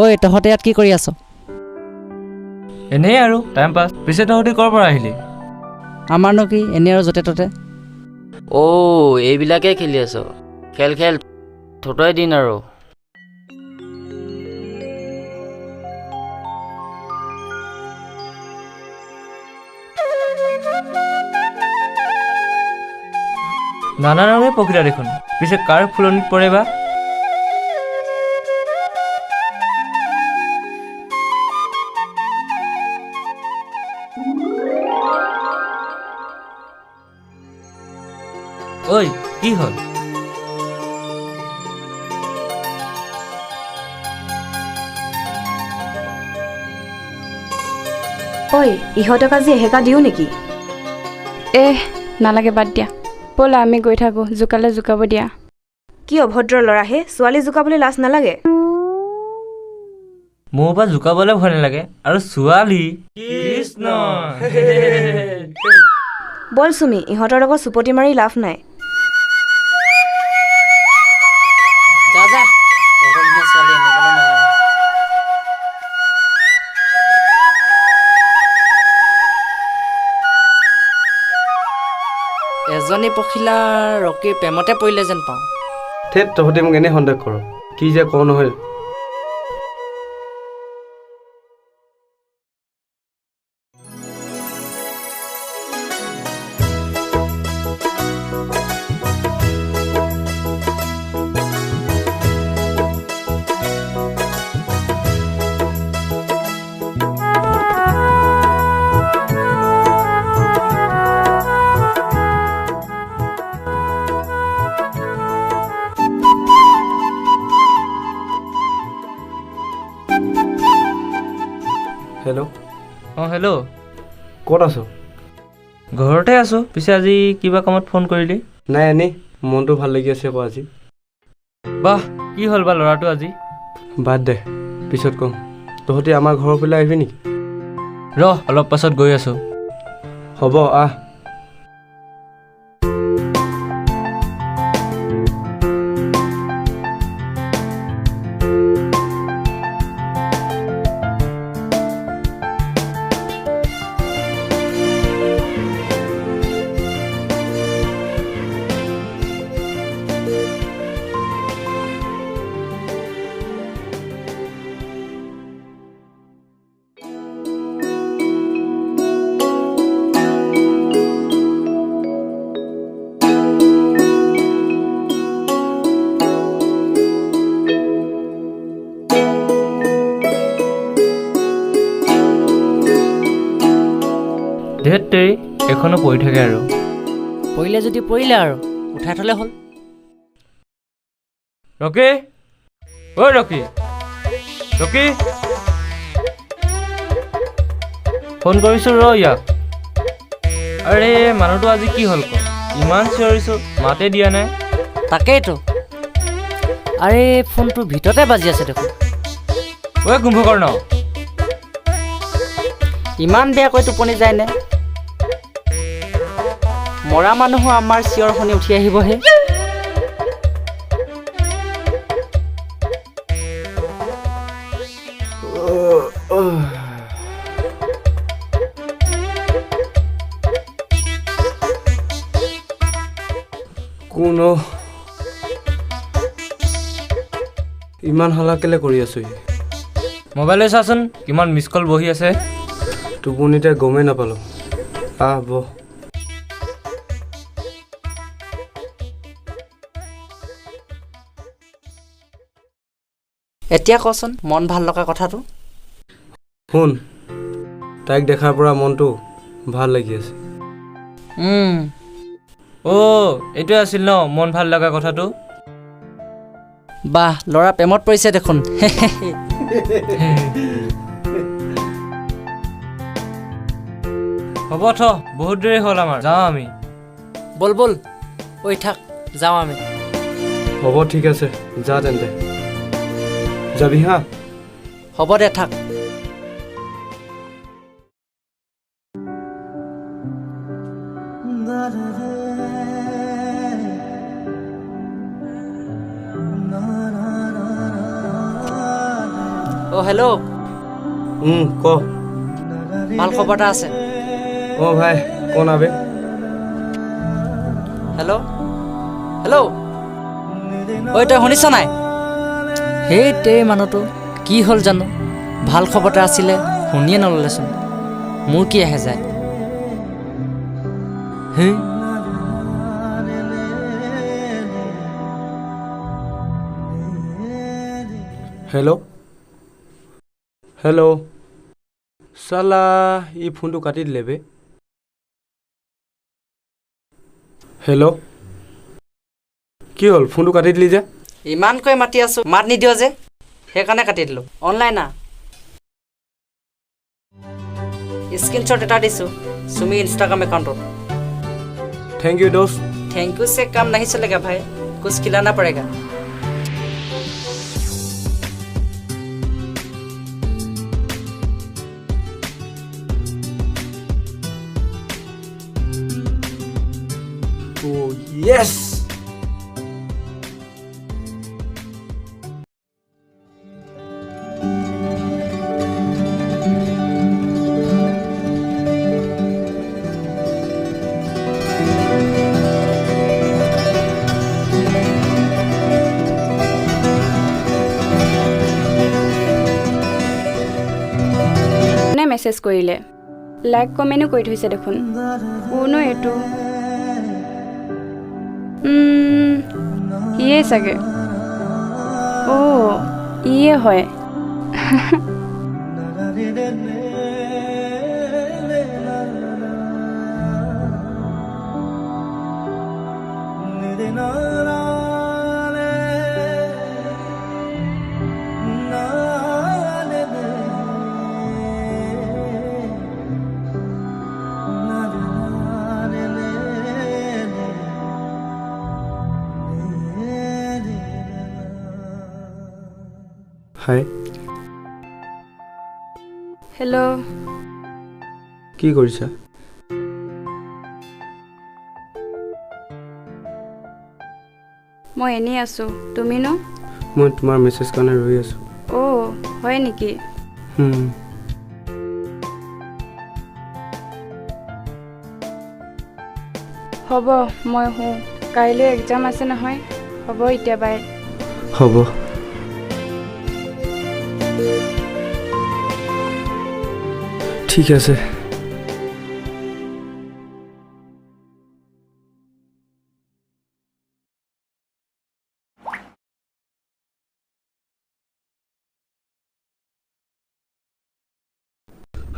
ঐ তহঁতে ইয়াত কি কৰি আছ? এনেই আৰু টাইম পাছ। পিছে তহঁতি ক'ৰ পৰা আহিলি? আমাৰনো কি, এনেই আৰু য'তে ত'তে। এইবিলাকে খেলি আছ? খেল খেল, থতোৱাই দিন আৰু। নানা ৰঙে পখিলা দেখোন। পিছে কাৰ ফুলনিত পৰে বা? ঐ কি হ'ল? ঐ ইহঁতক আজি এহেকা দিওঁ নেকি? নালাগে, বাদ দিয়া। ব'লা আমি গৈ থাকোঁ, জোকালে জোকাব দিয়া। কি অভদ্ৰ ল'ৰাহে, ছোৱালী জোকাবলৈ লাজ নালাগে? মোৰ পৰা জোকাবলৈ ভয় নালাগে, আৰু ছোৱালী কৃষ্ণ। বল চুমি, ইহঁতৰ লগত চুপতি মাৰি লাভ নাই। যা যা, অসমীয়া ছোৱালী এনেকৈ নালাগে। এজনী পখিলা ৰকীৰ প্ৰেমতে পৰিলে যেন পাওঁ। থেত, তহঁতে মোক এনেই সন্দেহ কৰ। কি যে কওঁ নহয়। হেল্ল'। অঁ হেল্ল'। ক'ত আছ? ঘৰতে আছোঁ। পিছে আজি কিবা কামত ফোন কৰিলি? নাই, এনেই মনটো ভাল লাগি আছে আকৌ আজি। বাহ, কি হ'ল বা ল'ৰাটো আজি? বাদ দে, পিছত কম। তহঁতি আমাৰ ঘৰৰ ফালে আহিবি নেকি? ৰহ, অলপ পাছত গৈ আছোঁ। হ'ব, আহ। ধেত তেৰি, এখনো পৰি থাকে আৰু। পৰিলে যদি পৰিলে আৰু, উঠাই থ'লে হ'ল। ৰকি, ঐ ৰকি, ৰকি, ফোন কৰিছোঁ ৰ ইয়াক। আৰে মানুহটো আজি কি হ'ল ক? ইমান চিঞৰিছোঁ, মাতে দিয়া নাই। তাকেইতো, আৰে ফোনটো ভিতৰতে বাজি আছে দেখোন। ঐ কুম্ভকৰ্ণ, ইমান বেয়াকৈ টোপনি যায়নে? মৰা মানুহো আমাৰ চিঞৰ শুনি উঠি আহিবহে। কোন ইমান হাল্লা কেলে কৰি আছো? মোবাইলে চাচোন, কিমান মিছ কল বহি আছে। টোপনিতে গমেই নাপালোঁ। আহ বহ। এতিয়া কচোন মন ভাল লগা কথাটো। শুন, তাইক দেখাৰ পৰা মনটো ভাল লাগি আছে। এইটোৱে আছিল ন মন ভাল লগা কথাটো? বাহ, ল'ৰা প্ৰেমত পৰিছে দেখোন। হ'ব থ, বহুত দেৰি হ'ল আমাৰ, যাওঁ আমি। বল বল, ঐ থাক, যাওঁ আমি। হ'ব ঠিক আছে, যা তেন্তে। যাবি হা? হ'ব দে, থাক। ঐ অ' হেল্ল', ক ভাল খবৰ এটা আছে। অঁ ভাই কোন আবে? হেল্ল', হেল্ল', ঐ তই শুনিছ নাই? সেই তেই মানুহটো কি হ'ল জানো, ভাল খবৰ এটা আছিলে শুনিয়ে নল'লেচোন। মোৰ কি আহে যায়। হেই হেল্ল' হেল্ল' চালা ই ফোনটো কাটি দিলে বে। হেল্ল' কি হ'ল ফোনটো কাটি দিলি যে? ইমানকৈ মাতি আছোঁ, মাত নিদিয় যে, সেইকাৰণে কাটি দিলোঁ। অনলাইন না স্ক্ৰীনশ্বট এটা দিছোঁ চুমি ইনষ্টাগ্ৰাম একাউণ্টত। থেংক ইউ দোস্ত। थैंक यू से काम नहीं चलेगा भाई, कुछ खिलाना पड़ेगा। Oh yes! কোনে মেছেজ কৰিলে? লাইক কমেণ্টো কৰি থৈছে দেখোন। কোনো এইটো? ইয়ে চাগে। অ' ইয়ে হয়। হাই হেল্ল', কি কৰিছা? মই এনেই আছোঁ, তুমিনো? মই তোমাৰ মেছেজ কাৰণে ৰৈ আছোঁ। অ' হয় নেকি? হ'ব মই শুওঁ, কাইলৈ এক্সাম আছে নহয়। হ'ব এতিয়া বাই। হ'ব। ঠিক আছে।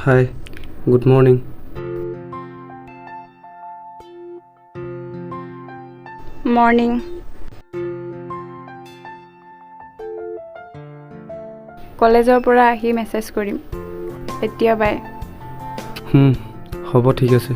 Hi good morning. মৰ্ণিং। কলেজৰ পৰা আহি মেছেজ কৰিম। এতিয়া বাই। হ'ব ঠিক আছে।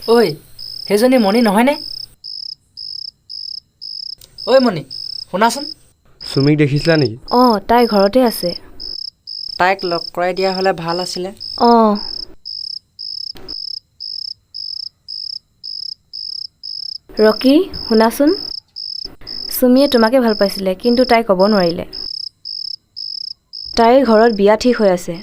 ঐ সেইজনী মণি নহয়নে? ঐ মণি শুনাচোন, চুমিক দেখিছিলা নেকি? অঁ তাই ঘৰতে আছে। তাইক লগ কৰাই দিয়া হ'লে ভাল আছিলে। অঁ ৰকি শুনাচোন, চুমিয়ে তোমাকে ভাল পাইছিলে কিন্তু তাই ক'ব নোৱাৰিলে। তাইৰ ঘৰত বিয়া ঠিক হৈ আছে।